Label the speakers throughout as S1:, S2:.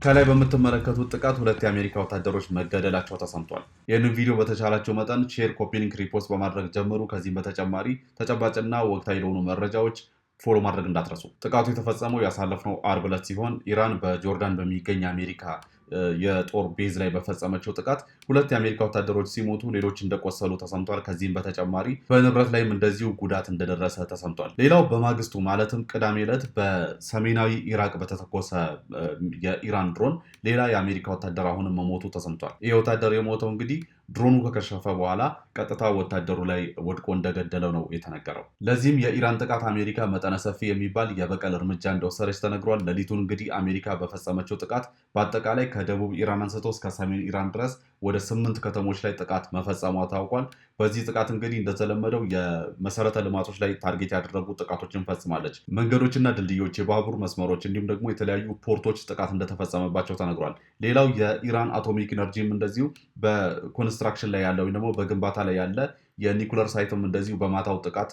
S1: ከላይ በምትመለከቱት ጥቃት ሁለት የአሜሪካ ወታደሮች መገደላቸው ተሰምቷል። ይህንን ቪዲዮ በተቻላቸው መጠን ሼር፣ ኮፒ ሊንክ፣ ሪፖስት በማድረግ ጀምሩ። ከዚህም በተጨማሪ ተጨባጭና ወቅታዊ ለሆኑ መረጃዎች ፎሎ ማድረግ እንዳትረሱ። ጥቃቱ የተፈጸመው ያሳለፍነው አርብ ዕለት ሲሆን ኢራን በጆርዳን በሚገኝ የአሜሪካ የጦር ቤዝ ላይ በፈጸመችው ጥቃት ሁለት የአሜሪካ ወታደሮች ሲሞቱ ሌሎች እንደቆሰሉ ተሰምቷል። ከዚህም በተጨማሪ በንብረት ላይም እንደዚሁ ጉዳት እንደደረሰ ተሰምቷል። ሌላው በማግስቱ ማለትም ቅዳሜ ዕለት በሰሜናዊ ኢራቅ በተተኮሰ የኢራን ድሮን ሌላ የአሜሪካ ወታደር አሁንም መሞቱ ተሰምቷል። ይህ ወታደር የሞተው እንግዲህ ድሮኑ ከከሸፈ በኋላ ቀጥታ ወታደሩ ላይ ወድቆ እንደገደለው ነው የተነገረው። ለዚህም የኢራን ጥቃት አሜሪካ መጠነ ሰፊ የሚባል የበቀል እርምጃ እንደወሰደች ተነግሯል። ሌሊቱን እንግዲህ አሜሪካ በፈጸመችው ጥቃት በአጠቃላይ ከደቡብ ኢራን አንስቶ እስከ ሰሜን ኢራን ድረስ ወደ 8 ከተሞች ላይ ጥቃት መፈጸሟ ታውቋል። በዚህ ጥቃት እንግዲህ እንደተለመደው የመሰረተ ልማቶች ላይ ታርጌት ያደረጉ ጥቃቶችን ፈጽማለች። መንገዶችና ድልድዮች፣ የባቡር መስመሮች እንዲሁም ደግሞ የተለያዩ ፖርቶች ጥቃት እንደተፈጸመባቸው ተነግሯል። ሌላው የኢራን አቶሚክ ኢነርጂም እንደዚሁ በኮንስትራክሽን ላይ ያለ ወይም ደግሞ በግንባታ ላይ ያለ የኒኩለር ሳይትም እንደዚሁ በማታው ጥቃት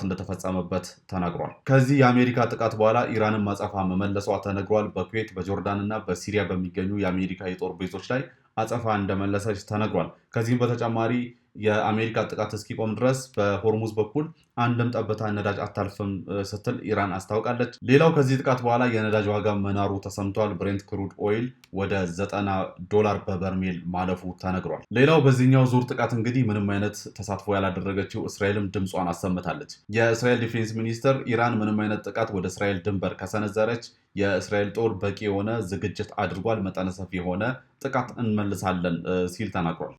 S1: እንደተፈጸመበት ተናግሯል። ከዚህ የአሜሪካ ጥቃት በኋላ ኢራንን ማጸፋ መመለሷ ተነግሯል። በኩዌት በጆርዳን እና በሲሪያ በሚገኙ የአሜሪካ የጦር ቤዞች ላይ አጸፋ እንደመለሰች ተነግሯል። ከዚህም በተጨማሪ የአሜሪካ ጥቃት እስኪቆም ድረስ በሆርሙዝ በኩል አንድም ጠብታ ነዳጅ አታልፍም ስትል ኢራን አስታውቃለች። ሌላው ከዚህ ጥቃት በኋላ የነዳጅ ዋጋ መናሩ ተሰምቷል። ብሬንት ክሩድ ኦይል ወደ $90 በበርሜል ማለፉ ተነግሯል። ሌላው በዚህኛው ዙር ጥቃት እንግዲህ ምንም አይነት ተሳትፎ ያላደረገችው እስራኤልም ድምጿን አሰምታለች። የእስራኤል ዲፌንስ ሚኒስተር ኢራን ምንም አይነት ጥቃት ወደ እስራኤል ድንበር ከሰነዘረች የእስራኤል ጦር በቂ የሆነ ዝግጅት አድርጓል፣ መጠነ ሰፊ የሆነ ጥቃት እንመልሳለን ሲል ተናግሯል።